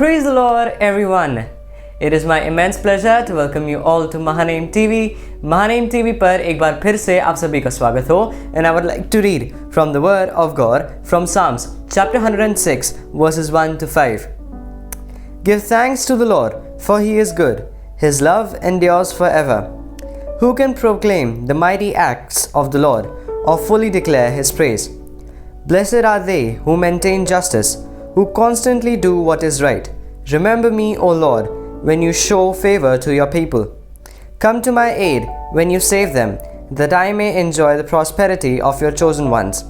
Praise the Lord, everyone. It is my immense pleasure to welcome you all to Mahaneem TV. Mahaneem TV पर एक बार फिर से आप सभी का स्वागत हो. And I would like to read from the Word of God from Psalms chapter 106 verses 1 to 5. Give thanks to the Lord, for He is good. His love endures forever. Who can proclaim the mighty acts of the Lord, or fully declare His praise? Blessed are they who maintain justice, who constantly do what is right. Remember me, O Lord, when you show favor to your people. Come to my aid when you save them, that I may enjoy the prosperity of your chosen ones,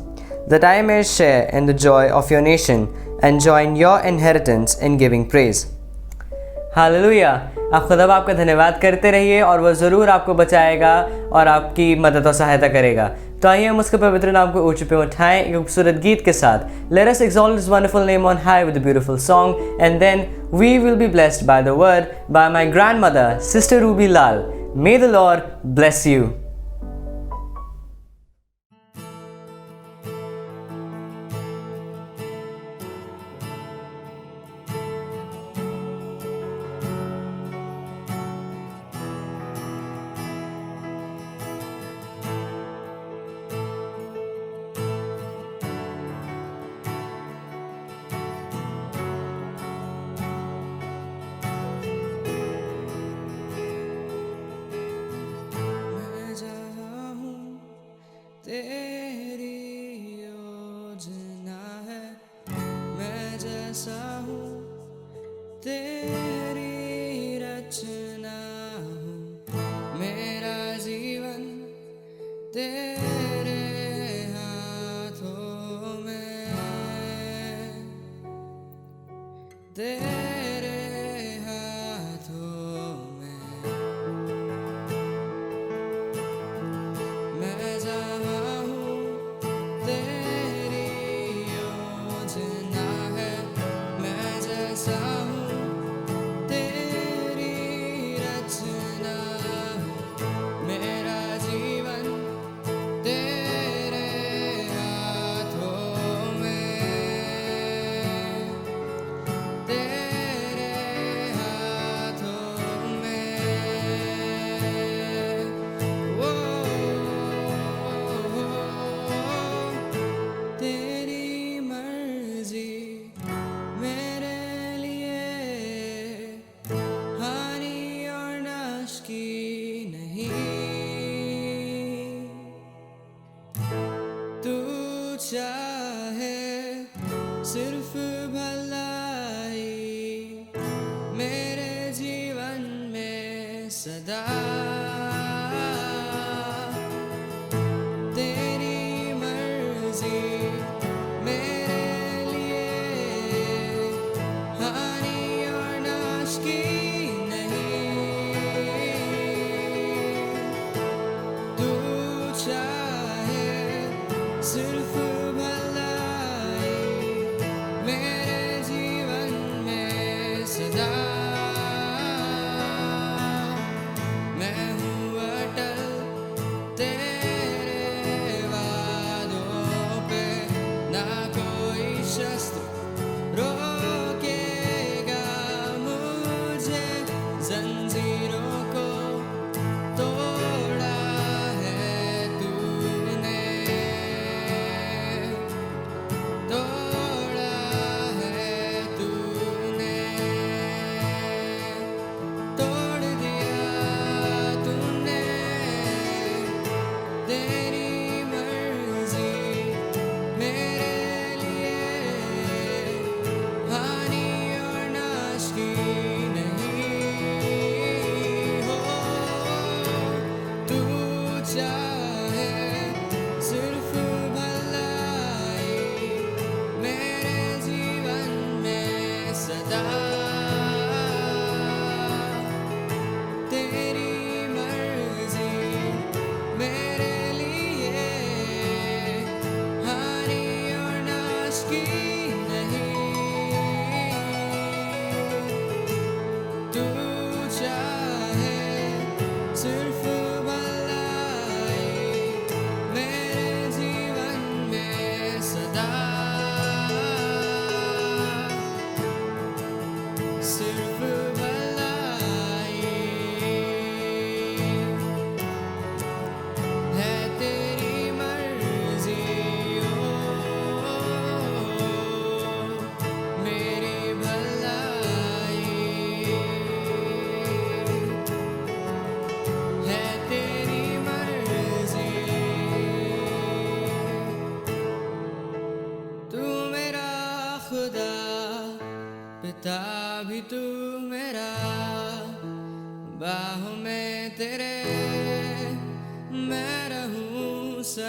that I may share in the joy of your nation and join your inheritance in giving praise. Hallelujah. आप खुदा बाप का धन्यवाद करते रहिए और वह ज़रूर आपको बचाएगा और आपकी मदद और सहायता करेगा. तो आइए हम उसके पवित्र नाम को ऊंचे पे उठाएं एक खूबसूरत गीत के साथ. Let us exalt His wonderful name on high with a beautiful song, and then we will be blessed by the word by my grandmother, Sister Ruby Lal. May the Lord bless you. तेरी योजना है, मैं जैसा हूँ तेरी रचना हूँ. मेरा जीवन तेरे हाथों में, तेरे हाथों में. मैं जहाँ हूँ तेरी योजना है, मैं जैसा हूँ तेरी रचना हूँ. मेरा जीवन तेरे हाथों में, तेरे हाथों में. तेरी मर्जी मेरे लिए हानि और नाश की नहीं. तू चाहे सिर्फ भलाई मेरे जीवन में सदा. तेरी मर्जी मेरे लिए हानि और नाश की नहीं. तू चाहे सिर्फ भलाई मेरे जीवन में सदा. मैं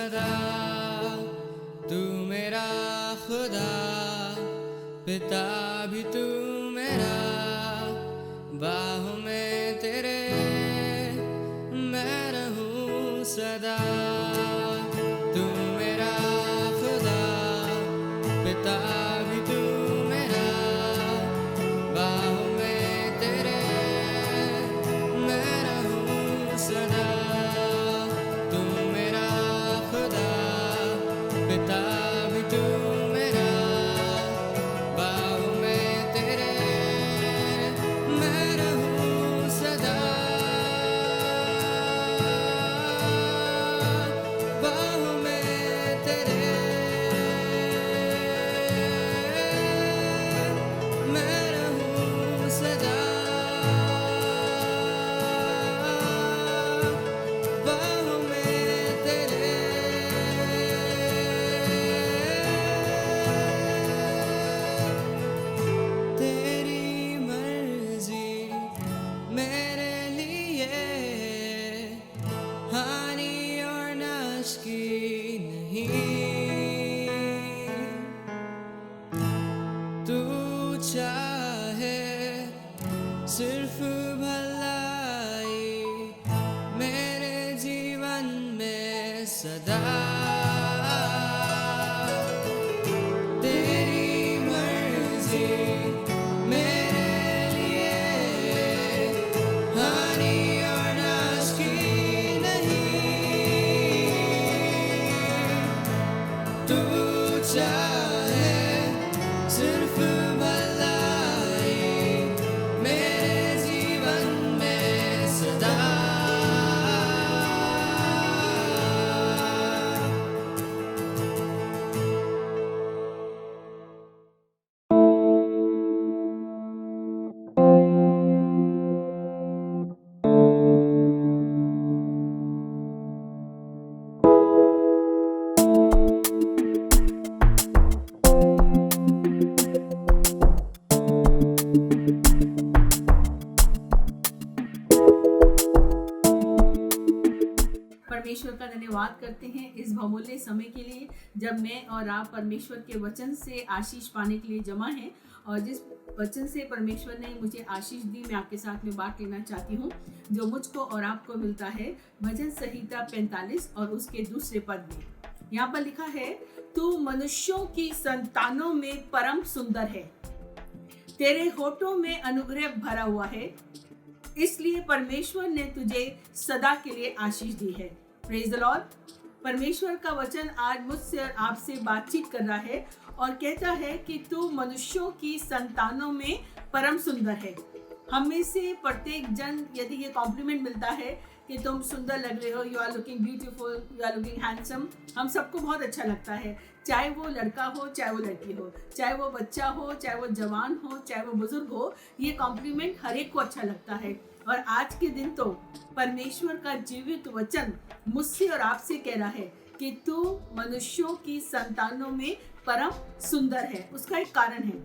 सदा, तू मेरा खुदा, पिता भी तू मेरा, बाहों में तेरे मैं रहूं सदा। तू मेरा खुदा, पिता भी तू मेरा, बाहों में तेरे मैं रहूं सदा। तू मेरा खुदा, पिता भी तू मेरा, बाहों में तेरे मैं रहूं सदा। बाहों में तेरे मैं रहूं सदा। बाहों में तेरे तेरी मर्जी मेरे लिए हानि और नाश की नहीं। तू चाहे सिर्फ भलाई मेरे जीवन में सदा। तेरी मर्जी मेरे लिए हानि और नाश की नहीं। तू चाहे सिर्फ भलाई मेरे जीवन में सदा। परमेश्वर का धन्यवाद करते हैं इस बहुमूल्य समय के लिए, जब मैं और आप परमेश्वर के वचन से आशीष पाने के लिए जमा हैं। और जिस वचन से परमेश्वर ने मुझे आशीष दी, मैं आपके साथ में बात लेना चाहती हूँ, जो मुझको और आपको मिलता है भजन संहिता 45 और उसके दूसरे पद में। यहाँ पर लिखा है, तू मनुष्यों की संतानों में परम सुंदर है, तेरे होठों में अनुग्रह भरा हुआ है, इसलिए परमेश्वर ने तुझे सदा के लिए आशीष दी है। Praise the Lord. परमेश्वर का वचन आज मुझसे और आपसे बातचीत कर रहा है और कहता है कि तू मनुष्यों की संतानों में परम सुंदर है। हम में से प्रत्येक जन यदि ये कॉम्प्लीमेंट मिलता है कि तुम सुंदर लग रहे हो, you are looking beautiful, you are looking handsome, हम सबको बहुत अच्छा लगता है। चाहे वो लड़का हो, चाहे वो लड़की हो, चाहे वो बच्चा हो, चाहे वो जवान हो, चाहे वो बुजुर्ग हो, ये कॉम्प्लीमेंट हर एक को अच्छा लगता है। और आज के दिन तो परमेश्वर का जीवित वचन मुझसे और आपसे कह रहा है कि तू मनुष्यों की संतानों में परम सुंदर है। उसका एक कारण है,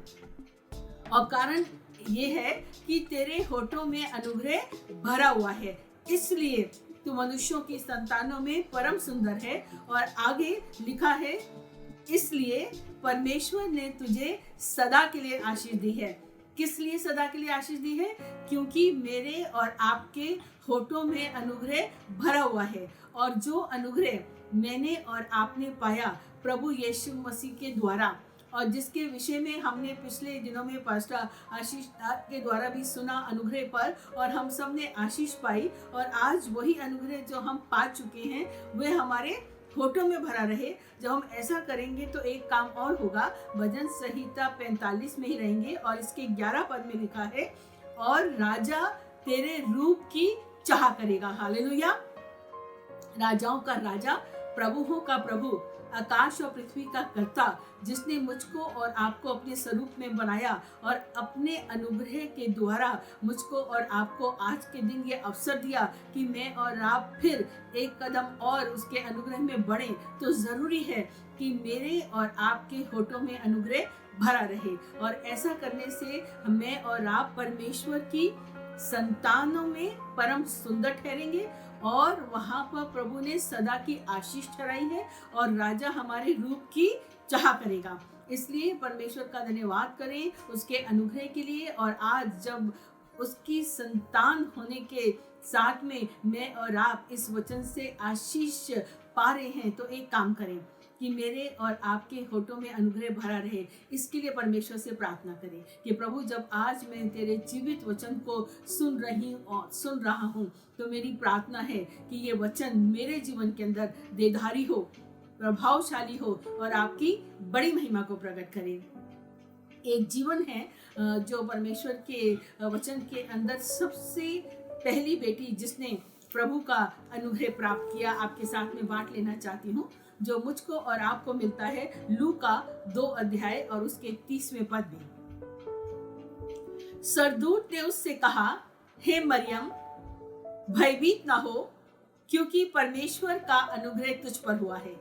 और कारण ये है कि तेरे होठों में अनुग्रह भरा हुआ है, इसलिए तू मनुष्यों की संतानों में परम सुंदर है। और आगे लिखा है, इसलिए परमेश्वर ने तुझे सदा के लिए आशीष दी है। किस लिए सदा के लिए आशीष दी है? क्योंकि मेरे और आपके होठों में अनुग्रह भरा हुआ है, और जो अनुग्रह मैंने और आपने पाया प्रभु यीशु मसीह के द्वारा, और जिसके विषय में हमने पिछले दिनों में पास्टर आशीष के द्वारा भी सुना अनुग्रह पर, और हम सब ने आशीष पाई, और आज वही अनुग्रह जो हम पा चुके हैं वह हमारे होठों में भरा रहे। जब हम ऐसा करेंगे तो एक काम और होगा, भजन संहिता 45 में ही रहेंगे और इसके 11 पद में लिखा है, और राजा तेरे रूप की चाह करेगा। हालेलुया। राजाओं का राजा, प्रभुओं का प्रभु, आकाश और पृथ्वी का कर्ता, जिसने मुझको और आपको अपने स्वरूप में बनाया और अपने अनुग्रह के द्वारा मुझको और आपको आज के दिन ये अवसर दिया कि मैं और आप फिर एक कदम और उसके अनुग्रह में बढ़ें, तो जरूरी है कि मेरे और आपके होठों में अनुग्रह भरा रहे। और ऐसा करने से मैं और आप परमेश्वर की संतानों में परम सुंदर ठहरेंगे, और वहाँ पर प्रभु ने सदा की आशीष ठहराई है और राजा हमारे रूप की चाह करेगा। इसलिए परमेश्वर का धन्यवाद करें उसके अनुग्रह के लिए। और आज जब उसकी संतान होने के साथ में मैं और आप इस वचन से आशीष पा रहे हैं, तो एक काम करें कि मेरे और आपके होठों में अनुग्रह भरा रहे। इसके लिए परमेश्वर से प्रार्थना करें कि प्रभु, जब आज मैं तेरे जीवित वचन को सुन रहा हूँ, तो मेरी प्रार्थना है कि ये वचन मेरे जीवन के अंदर देधारी हो, प्रभावशाली हो और आपकी बड़ी महिमा को प्रकट करे। एक जीवन है जो परमेश्वर के वचन के अंदर सबसे पहली बेटी जिसने प्रभु का अनुग्रह प्राप्त किया, आपके साथ में बांट लेना चाहती हूँ, जो मुझको और आपको मिलता है लूका 2 अध्याय और उसके 30वें पद में। सरदूत ने उससे कहा, हे मरियम, भयभीत ना हो, क्योंकि परमेश्वर का अनुग्रह तुझ पर हुआ है।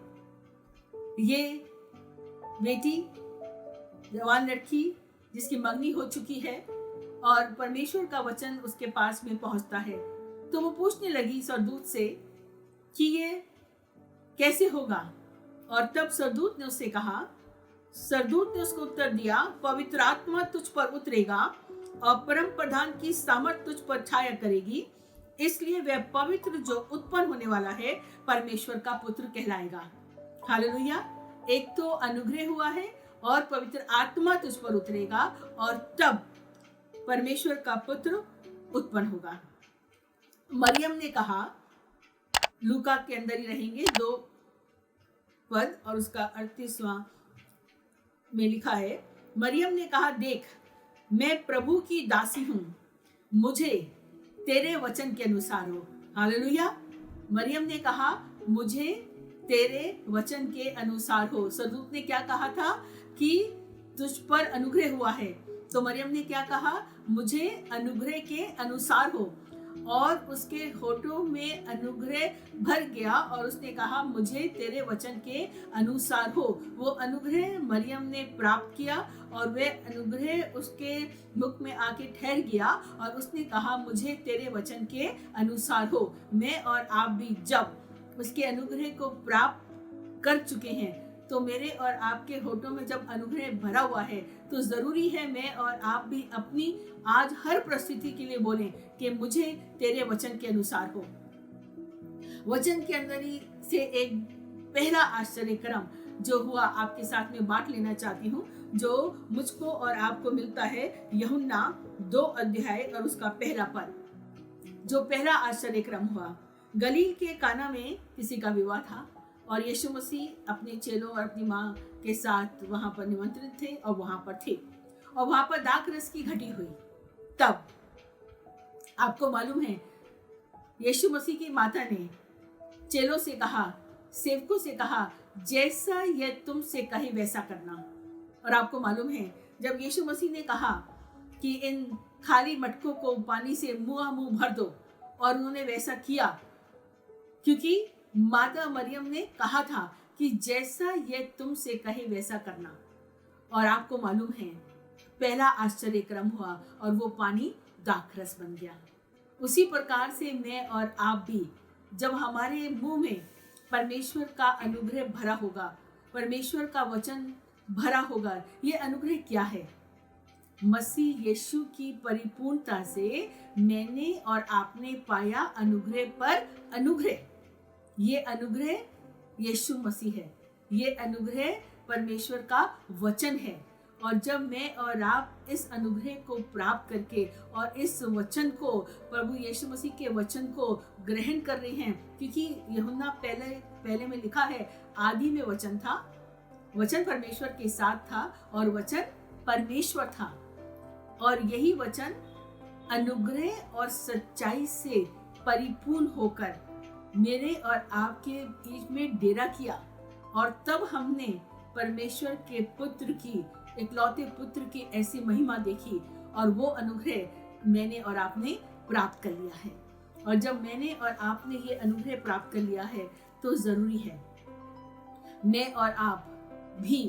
ये बेटी, जवान लड़की जिसकी मंगनी हो चुकी है और परमेश्वर का वचन उसके पास में पहुंचता है, तो वो पूछने लगी सरदूत से कि ये कैसे होगा। और तब सरदूत ने उसको उत्तर दिया, पवित्र आत्मा तुझ पर उतरेगा और परम प्रधान की सामर्थ तुझ पर छाया करेगी, इसलिए वह पवित्र जो उत्पन्न होने वाला है परमेश्वर का पुत्र कहलाएगा। हालेलुया। एक तो अनुग्रह हुआ है और पवित्र आत्मा तुझ पर उतरेगा और तब परमेश्वर का पुत्र उत्पन्न होगा। मरियम ने कहा, लूका के अंदर ही रहेंगे 2 पद और उसका 38वां में लिखा है, मरियम ने कहा, देख, मैं प्रभु की दासी हूँ, मुझे तेरे वचन के अनुसार हो। हालेलुया। मरियम ने कहा, मुझे तेरे वचन के अनुसार हो। सरदूत ने क्या कहा था कि तुझ पर अनुग्रह हुआ है, तो मरियम ने क्या कहा, मुझे अनुग्रह के अनुसार हो। और उसके होठों में अनुग्रह भर गया और उसने कहा, मुझे तेरे वचन के अनुसार हो। वो अनुग्रह मरियम ने प्राप्त किया और वह अनुग्रह उसके मुख में आके ठहर गया और उसने कहा, मुझे तेरे वचन के अनुसार हो। मैं और आप भी जब उसके अनुग्रह को प्राप्त कर चुके हैं, तो मेरे और आपके होठों में जब अनुग्रह भरा हुआ है, तो जरूरी है मैं और आप भी अपनी आज हर परिस्थिति के लिए बोलें कि मुझे तेरे वचन के अनुसार हो। वचन के अंदर ही से एक पहला आश्चर्य क्रम जो हुआ आपके साथ में बांट लेना चाहती हूँ, जो मुझको और आपको मिलता है यूहन्ना 2 अध्याय और उसका पहला पद। जो पहला आश्चर्य क्रम हुआ, गलील के काना में किसी का विवाह था और यीशु मसीह अपने चेलों और अपनी माँ के साथ वहां पर निमंत्रित थे और वहां पर थे और वहां पर दाखरस की घटी हुई। तब आपको मालूम है, यीशु मसीह की माता ने चेलों से कहा, सेवकों से कहा, जैसा यह तुमसे कहे वैसा करना। और आपको मालूम है, जब यीशु मसीह ने कहा कि इन खाली मटकों को पानी से मुंह भर दो, और उन्होंने वैसा किया, क्योंकि माता मरियम ने कहा था कि जैसा यह तुमसे कहे वैसा करना। और आपको मालूम है, पहला आश्चर्य क्रम हुआ और वो पानी दाखरस बन गया। उसी प्रकार से मैं और आप भी, जब हमारे मुंह में परमेश्वर का अनुग्रह भरा होगा, परमेश्वर का वचन भरा होगा। ये अनुग्रह क्या है? मसीह यीशु की परिपूर्णता से मैंने और आपने पाया अनुग्रह पर अनुग्रह। ये अनुग्रह यीशु मसीह है, ये अनुग्रह परमेश्वर का वचन है। और जब मैं और आप इस अनुग्रह को प्राप्त करके और इस वचन को, प्रभु यीशु मसीह के वचन को ग्रहण कर रहे हैं, क्योंकि यूहन्ना पहले में लिखा है, आदि में वचन था, वचन परमेश्वर के साथ था और वचन परमेश्वर था। और यही वचन अनुग्रह और सच्चाई से परिपूर्ण होकर मेरे और आपके बीच में डेरा किया। और तब हमने परमेश्वर के पुत्र की, इकलौते पुत्र की ऐसी महिमा देखी और वो अनुग्रह मैंने और आपने प्राप्त कर लिया है। और जब मैंने और आपने ये अनुग्रह प्राप्त कर लिया है, तो जरूरी है मैं और आप भी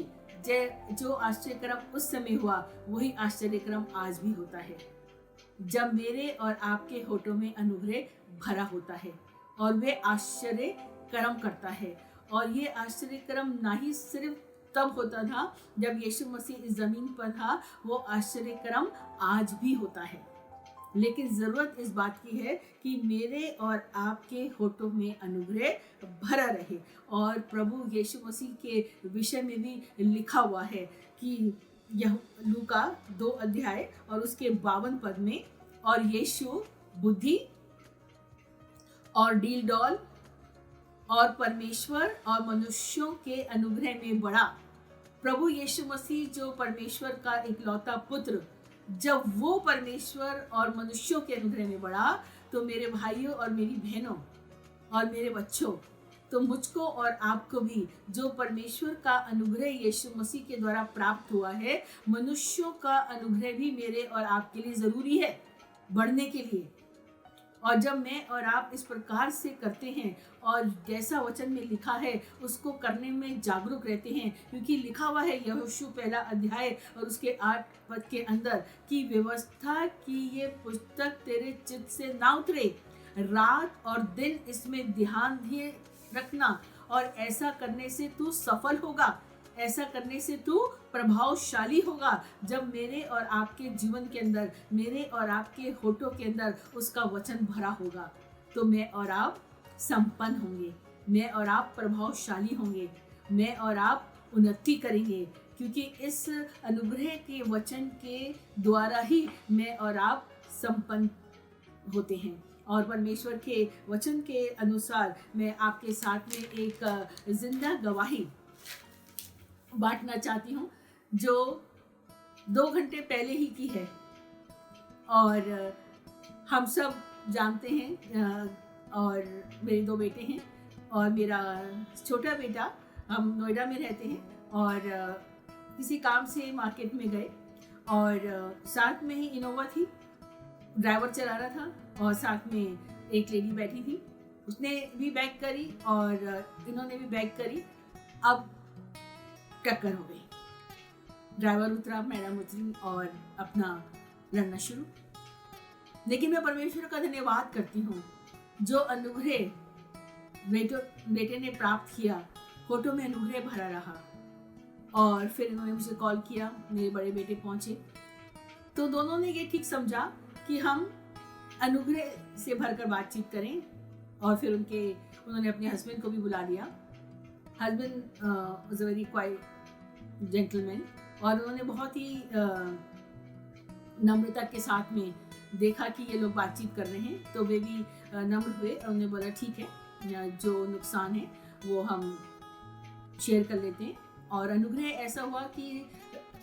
जो आश्चर्यक्रम उस समय हुआ, वही आश्चर्यक्रम आज भी होता है, जब मेरे और आपके होठों में अनुग्रह भरा होता है और वे आश्चर्य कर्म करता है। और ये आश्चर्य कर्म ना ही सिर्फ तब होता था जब यीशु मसीह इस जमीन पर था, वो आश्चर्य कर्म आज भी होता है। लेकिन जरूरत इस बात की है कि मेरे और आपके होठों में अनुग्रह भरा रहे। और प्रभु यीशु मसीह के विषय में भी लिखा हुआ है कि यह लूका 2 अध्याय और उसके 52 पद में, और यीशु बुद्धि और डील डॉल और परमेश्वर और मनुष्यों के अनुग्रह में बढ़ा। प्रभु यीशु मसीह जो परमेश्वर का इकलौता पुत्र, जब वो परमेश्वर और मनुष्यों के अनुग्रह में बढ़ा, तो मेरे भाइयों और मेरी बहनों और मेरे बच्चों, तो मुझको और आपको भी जो परमेश्वर का अनुग्रह यीशु मसीह के द्वारा प्राप्त हुआ है, मनुष्यों का अनुग्रह भी मेरे और आपके लिए जरूरी है बढ़ने के लिए। और जब मैं और आप इस प्रकार से करते हैं और जैसा वचन में लिखा है उसको करने में जागरूक रहते हैं, क्योंकि लिखा हुआ है यहोशू 1 अध्याय और उसके 8 पद के अंदर कि व्यवस्था की ये पुस्तक तेरे चित्त से ना उतरे, रात और दिन इसमें ध्यान दिए रखना, और ऐसा करने से तू सफल होगा, ऐसा करने से तू प्रभावशाली होगा। जब मेरे और आपके जीवन के अंदर, मेरे और आपके होठों के अंदर उसका वचन भरा होगा, तो मैं और आप संपन्न होंगे, मैं और आप प्रभावशाली होंगे, मैं और आप उन्नति करेंगे, क्योंकि इस अनुग्रह के वचन के द्वारा ही मैं और आप संपन्न होते हैं। और परमेश्वर के वचन के अनुसार मैं आपके साथ में एक जिंदा गवाही बांटना चाहती हूँ, जो 2 घंटे पहले ही की है। और हम सब जानते हैं, और मेरे 2 बेटे हैं और मेरा छोटा बेटा, हम नोएडा में रहते हैं, और किसी काम से मार्केट में गए, और साथ में ही इनोवा थी, ड्राइवर चला रहा था, और साथ में एक लेडी बैठी थी, उसने भी बैक करी और इन्होंने भी बैक करी। अब टक्कर हो गई, ड्राइवर उतरा, मैडम उतरी और अपना लड़ना शुरू। लेकिन मैं परमेश्वर का धन्यवाद करती हूँ, जो अनुग्रह बेटे ने प्राप्त किया, होठों में अनुग्रह भरा रहा। और फिर इन्होंने मुझे कॉल किया, मेरे बड़े बेटे पहुंचे, तो दोनों ने ये ठीक समझा कि हम अनुग्रह से भरकर बातचीत करें। और फिर उन्होंने अपने हस्बैंड को भी बुला लिया। Husband was a very quite gentleman, और उन्होंने बहुत ही नम्रता के साथ में देखा कि ये लोग बातचीत कर रहे हैं, तो वे भी नम्र हुए और उन्होंने बोला ठीक है, जो नुकसान है वो हम शेयर कर लेते हैं। और अनुग्रह ऐसा हुआ कि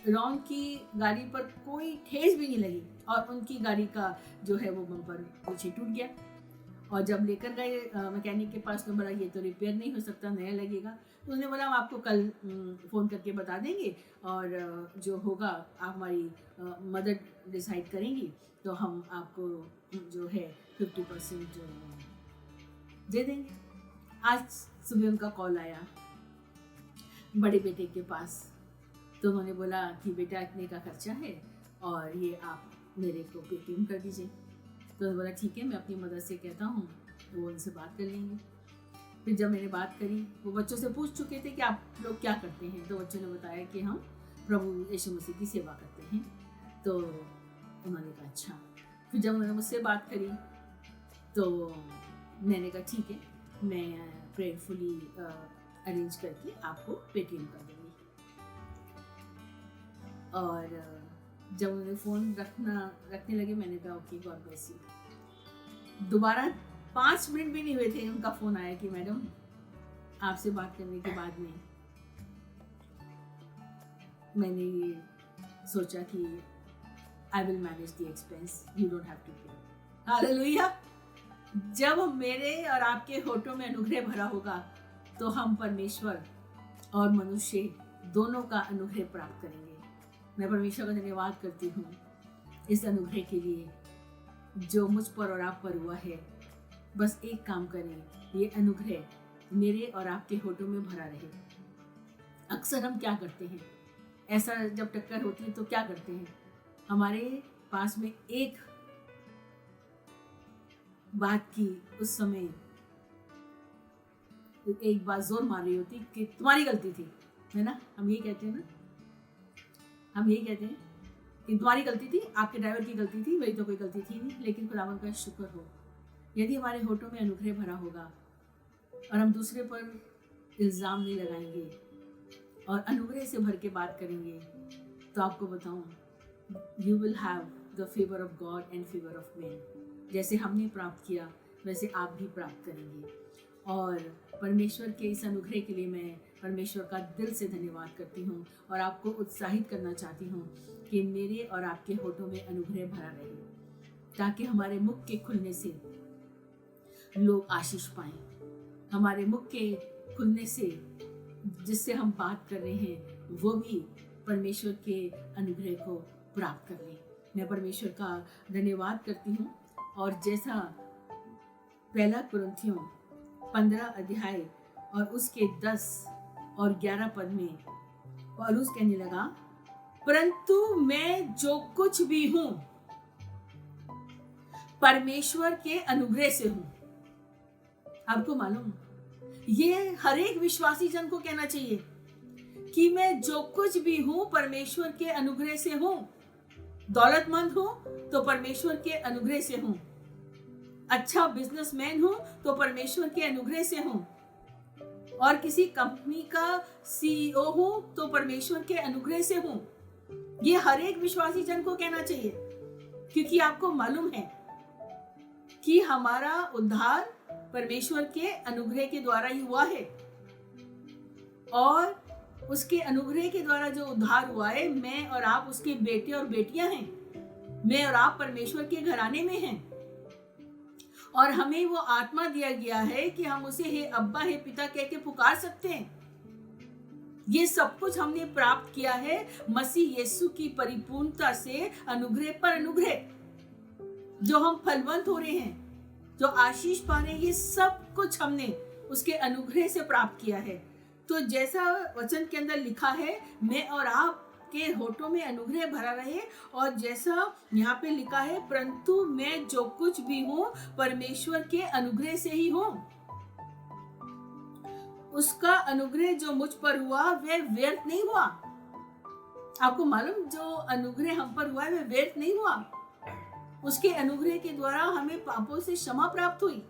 रॉन की गाड़ी पर कोई ठेस भी नहीं लगी, और उनकी गाड़ी का जो है वो बम्पर पीछे टूट गया। और जब लेकर गए मैकेनिक के पास, तो बोला ये तो रिपेयर नहीं हो सकता, नया लगेगा। तो उन्होंने बोला हम आपको कल फ़ोन करके बता देंगे, और जो होगा आप हमारी मदद डिसाइड करेंगी, तो हम आपको जो है 50% दे देंगे। आज सुबह उनका कॉल आया बड़े बेटे के पास, तो उन्होंने बोला कि बेटा इतने का खर्चा है और ये आप मेरे को पेटीएम कर दीजिए। तो उन्होंने बोला ठीक है, मैं अपनी मदद से कहता हूँ, तो वो उनसे बात कर लेंगे। फिर जब मैंने बात करी, वो बच्चों से पूछ चुके थे कि आप लोग क्या करते हैं, तो बच्चों ने बताया कि हम प्रभु यीशु मसीह की सेवा करते हैं। तो उन्होंने कहा अच्छा। फिर जब उन्होंने मुझसे बात करी, तो मैंने कहा ठीक है, मैं प्रेयरफुली अरेंज करके आपको पेटीएम कर दूँगी। और जब उन्होंने फ़ोन रखने लगे, मैंने कहा ओके, गॉड ब्लेस यू। दोबारा 5 मिनट भी नहीं हुए थे, उनका फ़ोन आया कि मैडम आपसे बात करने के बाद में मैंने ये सोचा कि I will manage the expense, you don't have to pay. Hallelujah. जब मेरे और आपके होठों में अनुग्रह भरा होगा, तो हम परमेश्वर और मनुष्य दोनों का अनुग्रह प्राप्त करेंगे। मैं परमेश्वर का धन्यवाद करती हूँ इस अनुग्रह के लिए जो मुझ पर और आप पर हुआ है। बस एक काम करें, ये अनुग्रह मेरे और आपके होठों में भरा रहे। अक्सर हम क्या करते हैं, ऐसा जब टक्कर होती है तो क्या करते हैं, हमारे पास में एक बात की उस समय एक बार जोर मार रही होती कि तुम्हारी गलती थी, है ना। हम यही कहते हैं ना, हम यही कहते हैं कि तुम्हारी गलती थी, आपके ड्राइवर की गलती थी, मेरी तो कोई गलती थी नहीं। लेकिन खुदावंद का शुक्र हो, यदि हमारे होठों में अनुग्रह भरा होगा और हम दूसरे पर इल्ज़ाम नहीं लगाएंगे और अनुग्रह से भर के बात करेंगे, तो आपको बताऊं, you will have the favour of God and favour of man. जैसे हमने प्राप्त किया वैसे आप भी प्राप्त करेंगे। और परमेश्वर के इस अनुग्रह के लिए मैं परमेश्वर का दिल से धन्यवाद करती हूँ और आपको उत्साहित करना चाहती हूँ कि मेरे और आपके होठों में अनुग्रह भरा रहे, ताकि हमारे मुख के खुलने से लोग आशीष पाएं। हमारे मुख के खुलने से जिससे हम बात कर रहे हैं वो भी परमेश्वर के अनुग्रह को प्राप्त कर लें। मैं परमेश्वर का धन्यवाद करती हूँ। और जैसा पहला कुरिन्थियों 15 अध्याय और उसके 10 और 11 पद में पौलुस कहने लगा, परंतु मैं जो कुछ भी हूं परमेश्वर के अनुग्रह से हूं। आपको मालूम, ये हर एक विश्वासी जन को कहना चाहिए कि मैं जो कुछ भी हूं परमेश्वर के अनुग्रह से हूं। दौलतमंद हूं तो परमेश्वर के अनुग्रह से हूं, अच्छा बिजनेसमैन हूं तो परमेश्वर के अनुग्रह से हूं, और किसी कंपनी का सीईओ हूं तो परमेश्वर के अनुग्रह से हूं। ये हर एक विश्वासी जन को कहना चाहिए, क्योंकि आपको मालूम है कि हमारा उद्धार परमेश्वर के अनुग्रह के द्वारा ही हुआ है। और उसके अनुग्रह के द्वारा जो उद्धार हुआ है, मैं और आप उसके बेटे और बेटियां हैं। मैं और आप परमेश्वर के घराने में हैं और हमें वो आत्मा दिया गया है कि हम उसे हे अब्बा हे पिता कह के पुकार सकते हैं। ये सब कुछ हमने प्राप्त किया है मसीह यीशु की परिपूर्णता से, अनुग्रह पर अनुग्रह। जो हम फलवंत हो रहे हैं, जो आशीष पा रहे हैं, ये सब कुछ हमने उसके अनुग्रह से प्राप्त किया है। तो जैसा वचन के अंदर लिखा है, मैं और आप के होठों में अनुग्रह भरा रहे, और जैसा यहाँ पे लिखा है, परंतु मैं जो कुछ भी हूँ परमेश्वर के अनुग्रह से ही हूँ। उसका अनुग्रह जो मुझ पर हुआ वह व्यर्थ नहीं हुआ। आपको मालूम, जो अनुग्रह हम पर हुआ है वह व्यर्थ नहीं हुआ। उसके अनुग्रह के द्वारा हमें पापों से क्षमा प्राप्त हुई।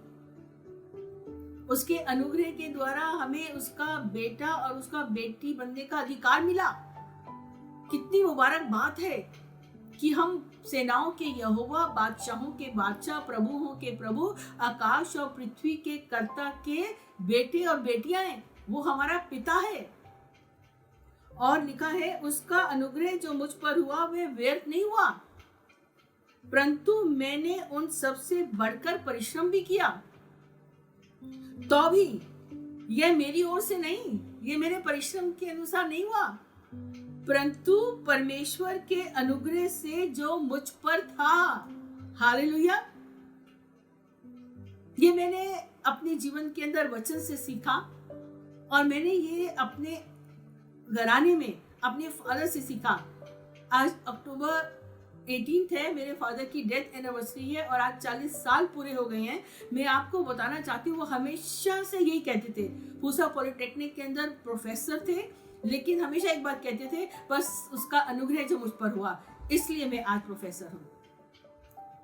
उसके अनुग्रह के द्वारा हमें उसका बेटा और उसका बेटी बनने का अधिकार मिला। कितनी मुबारक बात है कि हम सेनाओं के यहोवा, बादशाहों के बादशाह, प्रभुओं के प्रभु, आकाश और पृथ्वी के कर्ता के बेटे और बेटियां हैं। वो हमारा पिता है। और लिखा है, उसका अनुग्रह जो मुझ पर हुआ वह व्यर्थ नहीं हुआ, परंतु मैंने उन सब से बढ़कर परिश्रम भी किया। तो भी यह मेरी ओर से नहीं, ये मेरे परिश्रम के अनुसार नहीं हुआ, परंतु परमेश्वर के अनुग्रह से जो मुझ पर था। हालेलुया। ये मैंने अपने जीवन के अंदर वचन से सीखा, और मैंने ये अपने घराने में अपने फादर से सीखा। आज अक्टूबर 18 है, मेरे फादर की डेथ एनिवर्सरी है और आज 40 साल पूरे हो गए हैं। मैं आपको बताना चाहती हूँ, वो हमेशा से यही कहते थे। पूसा पॉलिटेक्निक के अंदर प्रोफेसर थे, लेकिन हमेशा एक बात कहते थे, बस उसका अनुग्रह जो मुझ पर हुआ इसलिए मैं आज प्रोफेसर हूँ।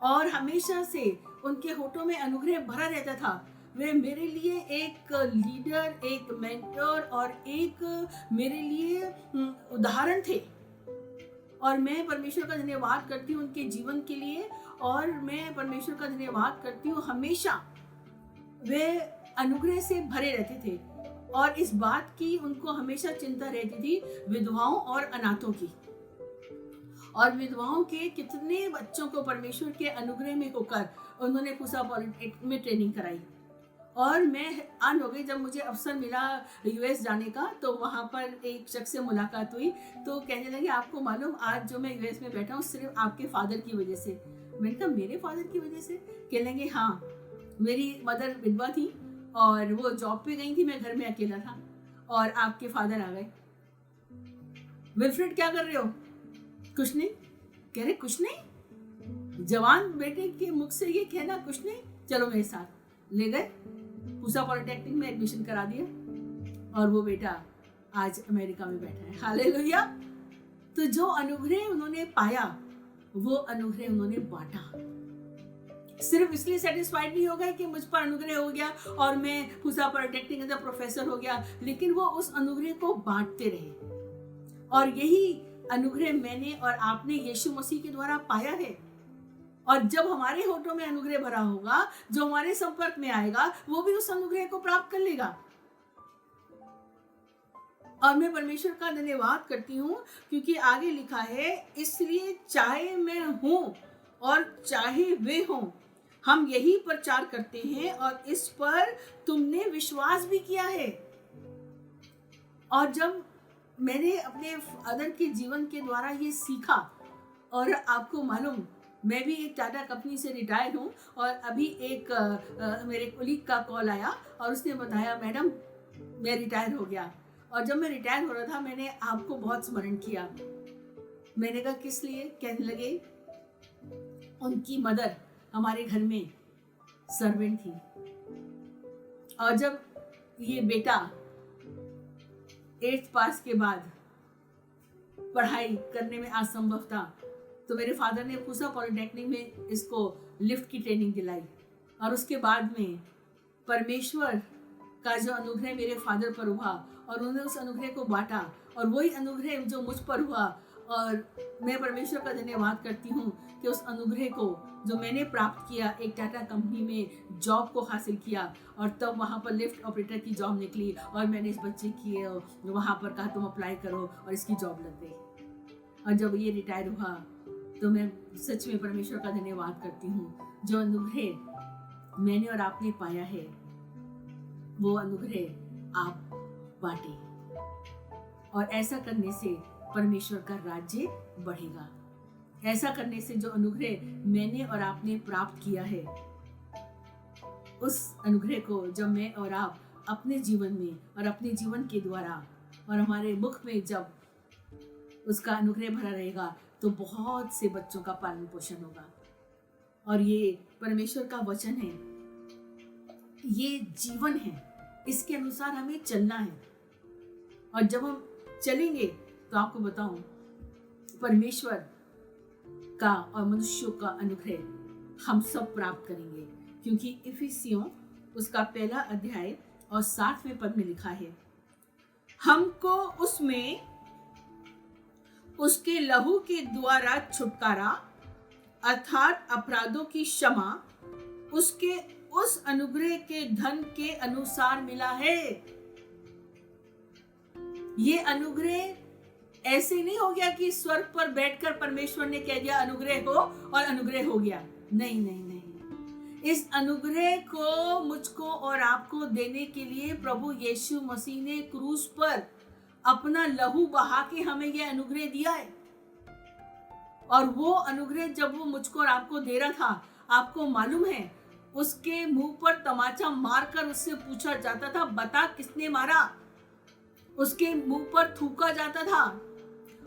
और हमेशा से उनके होठों में अनुग्रह भरा रहता था। वे मेरे लिए एक लीडर, एक मेंटर और एक मेरे लिए उदाहरण थे। और मैं परमेश्वर का धन्यवाद करती हूँ उनके जीवन के लिए, और मैं परमेश्वर का धन्यवाद करती हूँ, हमेशा वे अनुग्रह से भरे रहते थे। और इस बात की उनको हमेशा चिंता रहती थी विधवाओं और अनाथों की। और विधवाओं के कितने बच्चों को परमेश्वर के अनुग्रह में होकर उन्होंने पूसा पॉलिटेक्निक में ट्रेनिंग कराई। और मैं हैरान हो गई जब मुझे अवसर मिला यूएस जाने का, तो वहाँ पर एक शख्स से मुलाकात हुई। तो कहने लगे, आपको मालूम आज जो मैं यूएस में बैठा हूँ सिर्फ आपके फादर की वजह से। मैंने कहा, मेरे फादर की वजह से? कहने लगे, हाँ, मेरी मदर विधवा थी और वो जॉब पे गई थी, मैं घर में अकेला था और आपके फादर आ गए। विल्फ्रेड क्या कर रहे हो? कुछ नहीं। कह रहे कुछ नहीं? जवान बेटे के मुख से ये कहना कुछ नहीं? चलो मेरे साथ। ले गए पूसा पॉलिटेक्निक में एडमिशन करा दिया और वो बेटा आज अमेरिका में बैठा है। हालेलुया। तो जो अनुग्रह उन्होंने पाया वो अनुग्रह उन्होंने बांटा। सिर्फ इसलिए सेटिस्फाइड नहीं हो गए कि मुझ पर अनुग्रह हो गया और मैं पूसा पॉलिटेक्निक का प्रोफेसर हो गया, लेकिन वो उस अनुग्रह को बांटते रहे। और यही अनुग्रह मैंने और आपने यीशु मसीह के द्वारा पाया है। और जब हमारे होठों में अनुग्रह भरा होगा, जो हमारे संपर्क में आएगा वो भी उस अनुग्रह को प्राप्त कर लेगा। और मैं परमेश्वर का धन्यवाद करती हूँ क्योंकि आगे लिखा है, इसलिए चाहे मैं हूँ और चाहे वे हों, हम यही प्रचार करते हैं और इस पर तुमने विश्वास भी किया है। और जब मैंने अपने फादर के जीवन के द्वारा ये सीखा, और आपको मालूम मैं भी एक टाटा कंपनी से रिटायर हूँ, और अभी एक मेरे कोलीग का कॉल आया और उसने बताया, मैडम मैं रिटायर हो गया। और जब मैं रिटायर हो रहा था मैंने आपको बहुत स्मरण किया। मैंने कहा किस लिए? कहने लगे उनकी मदर हमारे घर में सर्वेंट थी, और जब ये बेटा 8th पास के बाद पढ़ाई करने में असंभव था, तो मेरे फादर ने पूसा पॉलिटेक्निक में इसको लिफ्ट की ट्रेनिंग दिलाई। और उसके बाद में परमेश्वर का जो अनुग्रह मेरे फादर पर हुआ और उन्होंने उस अनुग्रह को बांटा, और वही अनुग्रह जो मुझ पर हुआ। और मैं परमेश्वर का धन्यवाद करती हूँ कि उस अनुग्रह को जो मैंने प्राप्त किया, एक टाटा कंपनी में जॉब को हासिल किया, और तब वहाँ पर लिफ्ट ऑपरेटर की जॉब निकली, और मैंने इस बच्चे की वहाँ पर कहा तुम अप्लाई करो, और इसकी जॉब लग गई। और जब ये रिटायर हुआ तो मैं सच में परमेश्वर का धन्यवाद करती हूँ, जो अनुग्रह मैंने और आपने पाया है वो अनुग्रह आप बांटे, और ऐसा करने से परमेश्वर का राज्य बढ़ेगा। ऐसा करने से जो अनुग्रह मैंने और आपने प्राप्त किया है, उस अनुग्रह को जब मैं और आप अपने जीवन में और अपने जीवन के द्वारा और हमारे मुख में जब उसका अनुग्रह भरा रहेगा, तो बहुत से बच्चों का पालन पोषण होगा। और ये परमेश्वर का वचन है, ये जीवन है, इसके अनुसार हमें चलना है। और जब हम चलेंगे तो आपको बताऊं, परमेश्वर का और मनुष्यों का अनुग्रह हम सब प्राप्त करेंगे, क्योंकि इफिसियों उसका 1 अध्याय और 7वें पद में लिखा है, हमको उसमें उसके लहू के द्वारा छुटकारा अर्थात अपराधों की क्षमा उसके उस अनुग्रह के धन के अनुसार मिला है। ये अनुग्रह ऐसे नहीं हो गया कि स्वर्ग पर बैठकर परमेश्वर ने कह दिया अनुग्रह हो और अनुग्रह हो गया। नहीं नहीं नहीं, इस अनुग्रह को मुझको और आपको देने के लिए प्रभु यीशु मसीह ने क्रूस पर अपना लहू बहा के हमें यह अनुग्रह दिया है। और वो अनुग्रह जब वो मुझको और आपको दे रहा था, आपको मालूम है उसके मुंह पर तमाचा मारकर उससे पूछा जाता था, बता किसने मारा। उसके मुंह पर थूका जाता था,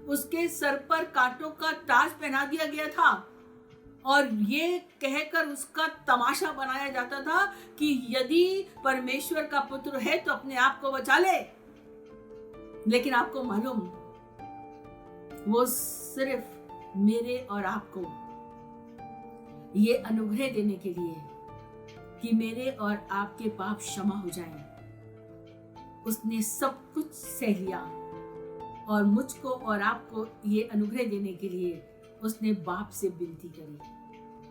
उसके सर पर कांटों का ताज पहना दिया गया था, और ये कहकर उसका तमाशा बनाया जाता था कि यदि परमेश्वर का पुत्र है तो अपने आप को बचा ले। लेकिन आपको मालूम, वो सिर्फ मेरे और आपको ये अनुग्रह देने के लिए कि मेरे और आपके पाप क्षमा हो जाएं, उसने सब कुछ सह लिया। और मुझको और आपको ये अनुग्रह देने के लिए उसने बाप से विनती करी।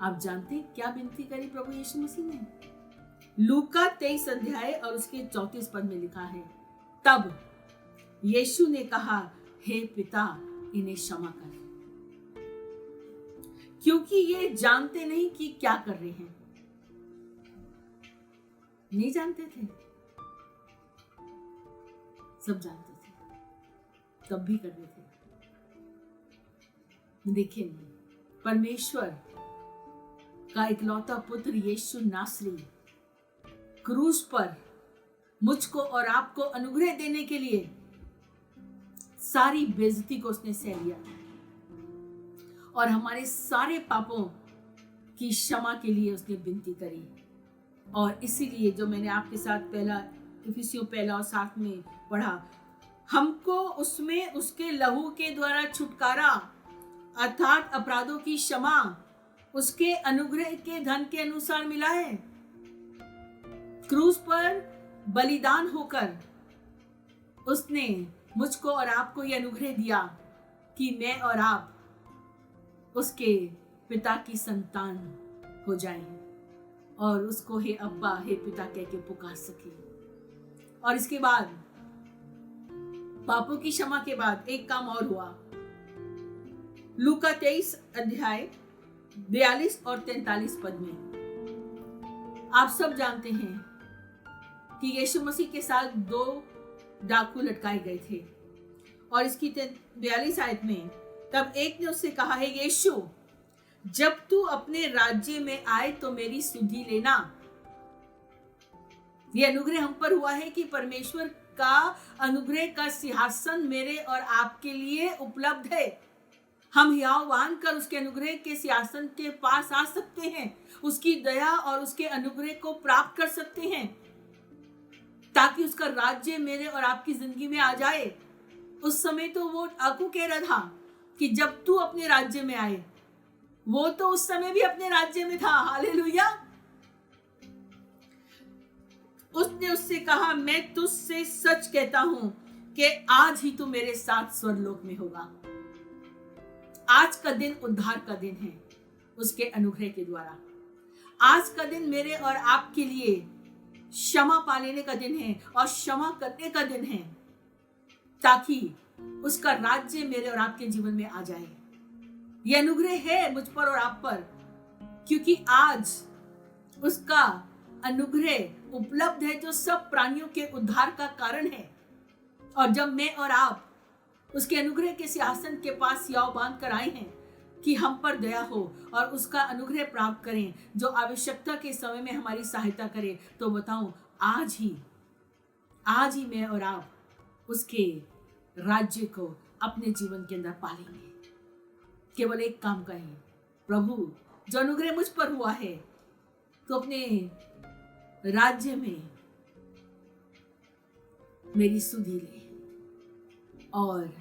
आप जानते क्या विनती करी प्रभु यीशु मसीह ने? लूका 23 अध्याय और उसके 34 पद में लिखा है, तब यीशु ने कहा, हे पिता इन्हें क्षमा कर, क्योंकि ये जानते नहीं कि क्या कर रहे हैं। नहीं जानते थे, सब जानते थे, तब भी कर रहे थे। देखिए, परमेश्वर का इकलौता पुत्र यीशु नासरी क्रूस पर मुझको और आपको अनुग्रह देने के लिए सारी बेइज्जती को उसने सह लिया और हमारे सारे पापों की क्षमा के लिए उसने विनती करी। और इसीलिए जो मैंने आपके साथ पहला इफिसियों 1 और 7 में पढ़ा, हमको उसमें उसके लहू के द्वारा छुटकारा अर्थात अपराधों की क्षमा उसके अनुग्रह के धन के अनुसार मिला है। क्रूस पर बलिदान होकर उसने मुझको और आपको ये अनुग्रह दिया कि मैं और आप उसके पिता की संतान हो जाएं और उसको हे अब्बा हे पिता कह के पुकार सके। और इसके बाद पापों की क्षमा के बाद एक काम और हुआ। लूका 23 अध्याय 42 और 43 पद में आप सब जानते हैं कि यीशु मसीह के साथ 2 डाकू लटकाए गए थे और इसकी 42 आयत में तब एक ने उससे कहा, है यीशु, जब तू अपने राज्य में आए तो मेरी सुधि लेना। यह अनुग्रह हम पर हुआ है कि परमेश्वर का अनुग्रह का सिंहासन मेरे और आपके लिए उपलब्ध है। हम हियावान कर उसके अनुग्रह के सिंहासन के पास आ सकते हैं, उसकी दया और उसके अनुग्रह को प्राप्त कर सकते हैं, ताकि उसका राज्य मेरे और आपकी जिंदगी में आ जाए। उस समय तो वो आकू कह रहा था कि जब तू अपने राज्य में आए, वो तो उस समय भी अपने राज्य में था। हालेलुया। उसने उससे कहा, मैं तुझसे सच कहता हूं कि आज ही तू मेरे साथ स्वर्गलोक में होगा। आज का दिन उद्धार का दिन है उसके अनुग्रह के द्वारा। आज का दिन मेरे और आपके लिए क्षमा पा लेने का दिन है और क्षमा करने का दिन है, ताकि उसका राज्य मेरे और आपके जीवन में आ जाए। यह अनुग्रह है मुझ पर और आप पर, क्योंकि आज उसका अनुग्रह उपलब्ध है जो सब प्राणियों के उद्धार का कारण है। और जब मैं और आप उसके अनुग्रह के सिंहासन के पास याव बांध कर आए हैं कि हम पर दया हो और उसका अनुग्रह प्राप्त करें जो आवश्यकता के समय में हमारी सहायता करे, तो बताऊं आज ही मैं और आप उसके राज्य को अपने जीवन के अंदर पालेंगे। केवल एक काम करें, प्रभु जो अनुग्रह मुझ पर हुआ है तो अपने राज्य में मेरी सुधि ले। और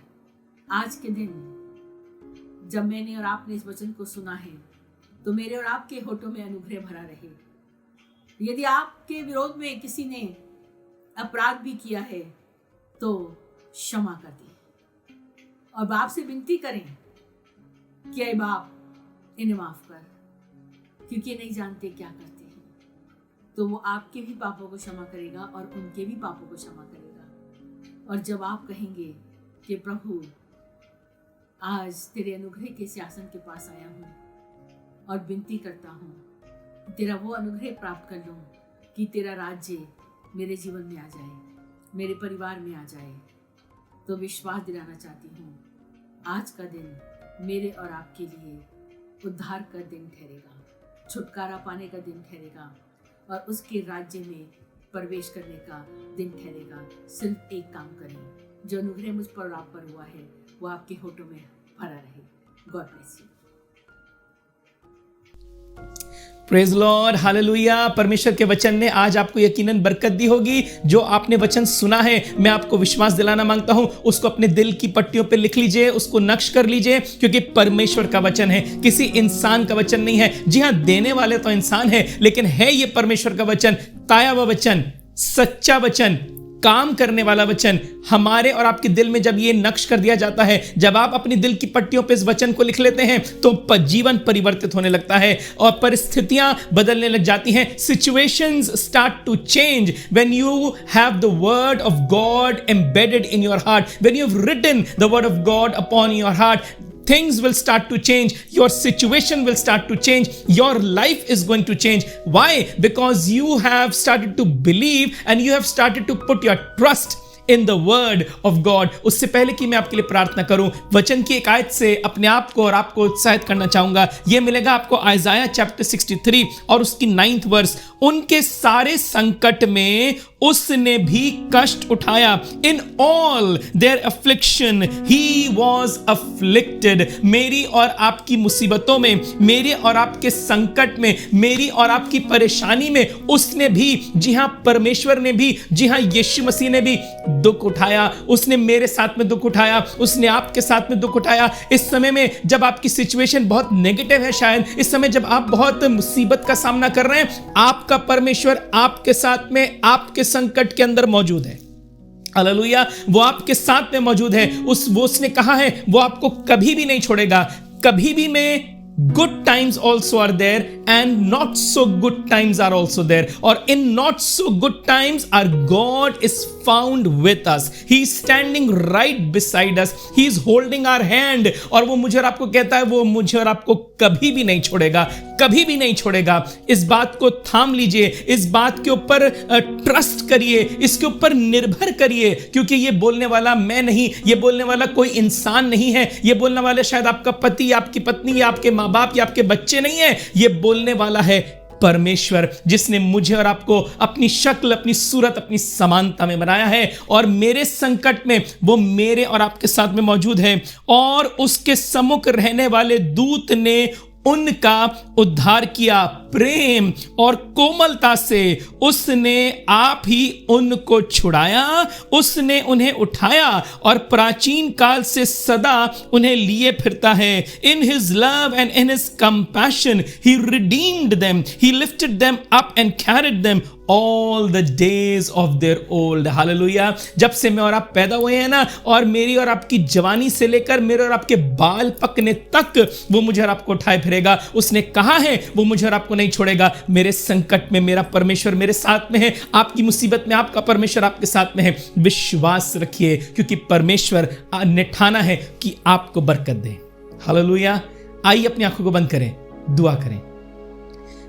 आज के दिन जब मैंने और आपने इस वचन को सुना है तो मेरे और आपके होठों में अनुग्रह भरा रहे। यदि आपके विरोध में किसी ने अपराध भी किया है तो क्षमा कर दें और बाप से विनती करें कि ऐ बाप इन्हें माफ कर, क्योंकि नहीं जानते क्या करते हैं। तो वो आपके भी पापों को क्षमा करेगा और उनके भी पापों को क्षमा करेगा। और जब आप कहेंगे कि प्रभु आज तेरे अनुग्रह के सिंहासन के पास आया हूँ और विनती करता हूँ तेरा वो अनुग्रह प्राप्त कर लूँ कि तेरा राज्य मेरे जीवन में आ जाए, मेरे परिवार में आ जाए, तो विश्वास दिलाना चाहती हूँ आज का दिन मेरे और आपके लिए उद्धार का दिन ठहरेगा, छुटकारा पाने का दिन ठहरेगा और उसके राज्य में प्रवेश करने का दिन ठहरेगा। सिर्फ एक काम करें, जो अनुग्रह मुझ पर और आप पर हुआ है वो आपके होठों में भरा रहे। God bless you. Praise Lord, hallelujah. परमेश्वर के वचन ने आज आपको यकीनन बरकत दी होगी। जो आपने वचन सुना है, मैं आपको विश्वास दिलाना मांगता हूं, उसको अपने दिल की पट्टियों पे लिख लीजिए, उसको नक्श कर लीजिए, क्योंकि परमेश्वर का वचन है, किसी इंसान का वचन नहीं है। जी हां, देने वाले तो इंसान है, लेकिन है ये परमेश्वर का वचन, ताया हुआ वचन, सच्चा वचन, काम करने वाला वचन। हमारे और आपके दिल में जब ये नक्श कर दिया जाता है, जब आप अपनी दिल की पट्टियों पे इस वचन को लिख लेते हैं, तो जीवन परिवर्तित होने लगता है और परिस्थितियां बदलने लग जाती हैं। Situations start to change when you have the word of God embedded in your heart, when you have written the word of God upon your heart. Things will start to change. Your situation will start to change. Your life is going to change. Why? Because you have started to believe and you have started to put your trust in the word of God. उससे पहले कि मैं आपके लिए प्रार्थना करूं, वचन की एक आयत से अपने आप को और आपको उत्साहित करना चाहूंगा। यह मिलेगा आपको आइजाया चैप्टर 63 और उसकी 9th वर्स। उनके सारे संकट में उसने भी कष्ट उठाया। In all their affliction he was afflicted. मेरी और आपकी मुसीबतों में, मेरे और आपके संकट में, मेरी और आपकी परेशानी में उसने भी, जी हां परमेश्वर ने भी, जी हां यीशु मसीह ने भी दुख उठाया। उसने मेरे साथ में दुख उठाया, उसने आपके साथ में दुख उठाया। इस समय में जब आपकी सिचुएशन बहुत नेगेटिव है, शायद इस समय जब आप बहुत मुसीबत का सामना कर रहे हैं, आपका परमेश्वर आपके साथ में, आपके संकट के अंदर मौजूद है। हालेलुया, वो आपके साथ में मौजूद है। वो उसने कहा है वो आपको कभी भी नहीं छोड़ेगा। कभी भी में good times also are there and not so good times are also there, or in not so good times our God is found with us. He is standing right beside us. He is holding our hand और वो मुझे और आपको कहता है वो मुझे और आपको कभी भी नहीं छोड़ेगा, कभी भी नहीं छोड़ेगा। इस बात को थाम लीजिए, इस बात के ऊपर ट्रस्ट करिए, इसके ऊपर निर्भर करिए, क्योंकि ये बोलने वाला मैं नहीं, ये बोलने वाला कोई इंसान नहीं है, ये बोलने वाला शायद आपका पति, आपकी पत्नी या आपके माँ बाप या आपके बच्चे नहीं है। ये बोलने वाला है परमेश्वर, जिसने मुझे और आपको अपनी शक्ल, अपनी सूरत, अपनी समानता में बनाया है और मेरे संकट में वो मेरे और आपके साथ में मौजूद है। और उसके सम्मुख रहने वाले दूत ने उनका उद्धार किया। प्रेम और कोमलता से उसने आप ही उनको छुड़ाया, उसने उन्हें उठाया और प्राचीन काल से सदा उन्हें लिए फिरता है। इन his love and in his compassion he redeemed them, he lifted them up and carried them all the days of their old. Hallelujah. जब से मैं और आप पैदा हुए हैं ना, और मेरी और आपकी जवानी से लेकर मेरे और आपके बाल पकने तक वो मुझे और आपको उठाए फिरेगा। उसने कहा है वो मुझे और आपको नहीं छोड़ेगा। मेरे संकट में मेरा परमेश्वर मेरे साथ में है, आपकी मुसीबत में आपका परमेश्वर आपके साथ में है। विश्वास रखिए, क्योंकि परमेश्वर ने ठाना है कि आपको बरकत दे। हालेलुया। आइए अपनी आंखों को बंद करें, दुआ करें।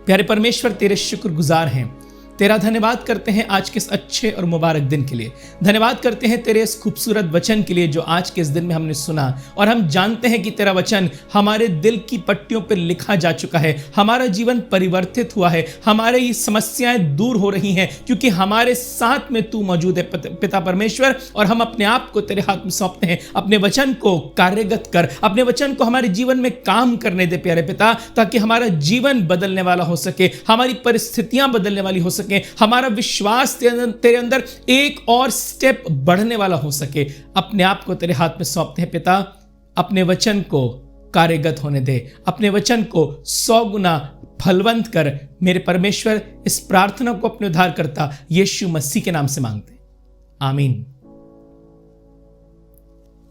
प्यारे परमेश्वर, तेरे शुक्रगुजार हैं, तेरा धन्यवाद करते हैं आज के इस अच्छे और मुबारक दिन के लिए। धन्यवाद करते हैं तेरे इस खूबसूरत वचन के लिए जो आज के इस दिन में हमने सुना। और हम जानते हैं कि तेरा वचन हमारे दिल की पट्टियों पर लिखा जा चुका है। हमारा जीवन परिवर्तित हुआ है, हमारी समस्याएं दूर हो रही हैं, क्योंकि हमारे साथ में तू मौजूद है पिता परमेश्वर। और हम अपने आप को तेरे हाथ में सौंपते हैं। अपने वचन को कार्यगत कर, अपने वचन को हमारे जीवन में काम करने दे प्यारे पिता, ताकि हमारा जीवन बदलने वाला हो सके, हमारी परिस्थितियां बदलने वाली हो सके, हमारा विश्वास तेरे अंदर एक और स्टेप बढ़ने वाला हो सके। अपने आप को तेरे हाथ में सौंपते हैं पिता। अपने वचन को कार्यगत होने दे, अपने वचन को 100 गुना फलवंत कर। मेरे परमेश्वर, इस प्रार्थना को अपने उद्धारकर्ता यीशु मसीह के नाम से मांगते, आमीन।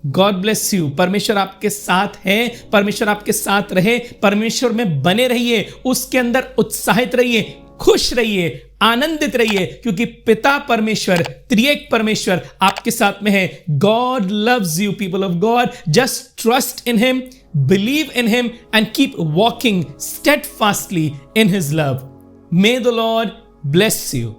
God bless you. परमेश्वर आपके साथ है, परमेश्वर आपके साथ रहे। परमेश्वर में बने रहिए, उसके अंदर उत्साहित रहिए, खुश रहिए, आनंदित रहिए, क्योंकि पिता परमेश्वर, त्रिएक परमेश्वर आपके साथ में है। God loves you people of God. Just trust in him, believe in him and keep walking steadfastly in his love. May the Lord bless you.